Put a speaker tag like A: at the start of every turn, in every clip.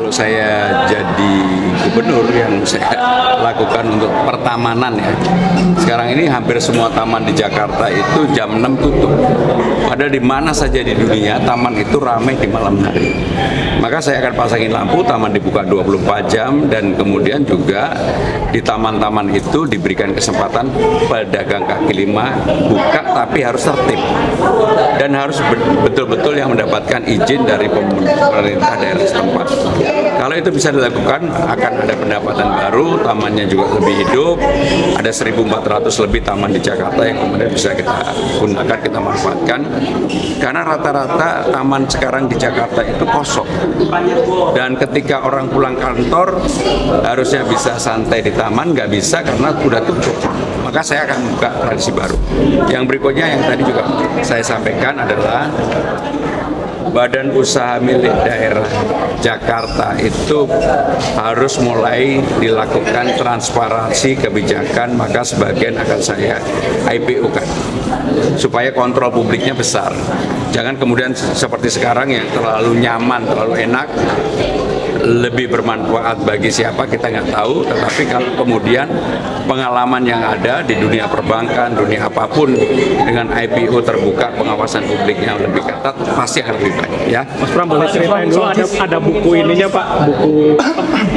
A: kalau saya jadi gubernur yang saya lakukan untuk pertamanan ya. Sekarang ini hampir semua taman di Jakarta itu jam 6 tutup. Ada di mana saja di dunia taman itu ramai di malam hari. Maka saya akan pasangin lampu, taman dibuka 24 jam dan kemudian juga di taman-taman itu diberikan kesempatan pedagang kaki lima buka tapi harus tertib dan harus betul-betul yang mendapatkan izin dari pemerintah daerah setempat. Kalau itu bisa dilakukan, akan ada pendapatan baru, tamannya juga lebih hidup. Ada 1.400 lebih taman di Jakarta yang kemudian bisa kita gunakan, kita manfaatkan. Karena rata-rata taman sekarang di Jakarta itu kosong. Dan ketika orang pulang kantor, harusnya bisa santai di taman, nggak bisa karena udah tutup. Maka saya akan buka tradisi baru. Yang berikutnya yang tadi juga saya sampaikan adalah Badan Usaha Milik Daerah Jakarta itu harus mulai dilakukan transparansi kebijakan, maka sebagian akan saya IPO kan supaya kontrol publiknya besar. Jangan kemudian seperti sekarang yang terlalu nyaman, terlalu enak, lebih bermanfaat bagi siapa kita nggak tahu, tetapi kalau kemudian pengalaman yang ada di dunia perbankan, dunia apapun dengan IPO terbuka, pengawasan publiknya lebih ketat, pasti akan lebih baik ya.
B: Mas Pram, boleh ceritain dulu ada buku ininya Pak, buku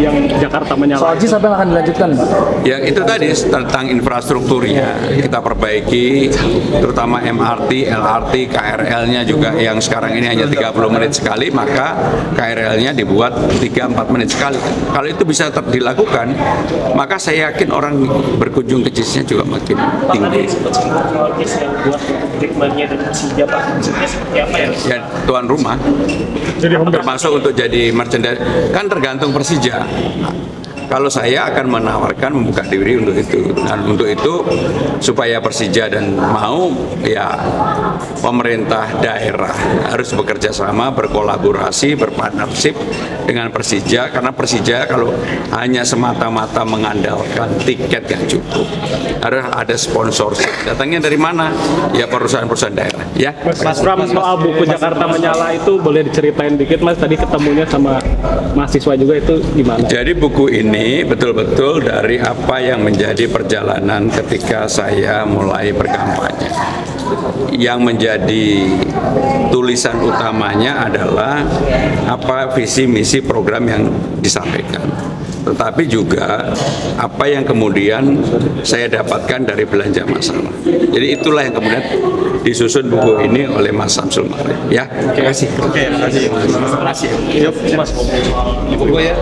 B: yang Jakarta Menyala.
C: Soal JIS apa yang akan dilanjutkan Pak?
A: Yang itu tadi tentang infrastrukturnya kita perbaiki, terutama MRT, LRT, KRL-nya juga yang sekarang ini hanya 30 menit sekali, maka KRL-nya dibuat 3-4 menit sekali. Kalau itu bisa dilakukan, maka saya yakin orang berkunjung ke JIS-nya juga makin tinggi. Ya, tuan rumah, termasuk untuk jadi merchandise, kan tergantung Persija. Kalau saya akan menawarkan membuka diri untuk itu, dan untuk itu supaya Persija dan mau ya pemerintah daerah harus bekerja sama, berkolaborasi, berpartnership dengan Persija, karena Persija kalau hanya semata-mata mengandalkan tiket yang cukup, harus ada sponsorship. Datangnya dari mana? Ya perusahaan-perusahaan daerah. Ya.
B: Mas Pram, soal buku Jakarta Menyala itu boleh diceritain dikit Mas, tadi ketemunya sama mahasiswa juga itu gimana?
A: Jadi buku ini betul-betul dari apa yang menjadi perjalanan ketika saya mulai berkampanye. Yang menjadi tulisan utamanya adalah apa visi misi program yang disampaikan. Tetapi juga apa yang kemudian saya dapatkan dari belanja masalah. Jadi itulah yang kemudian disusun buku ini oleh Mas Samsul Ma'arif. Ya, terima kasih.
B: Oke, terima kasih. Terima kasih. Yuk, Mas. Buku ya.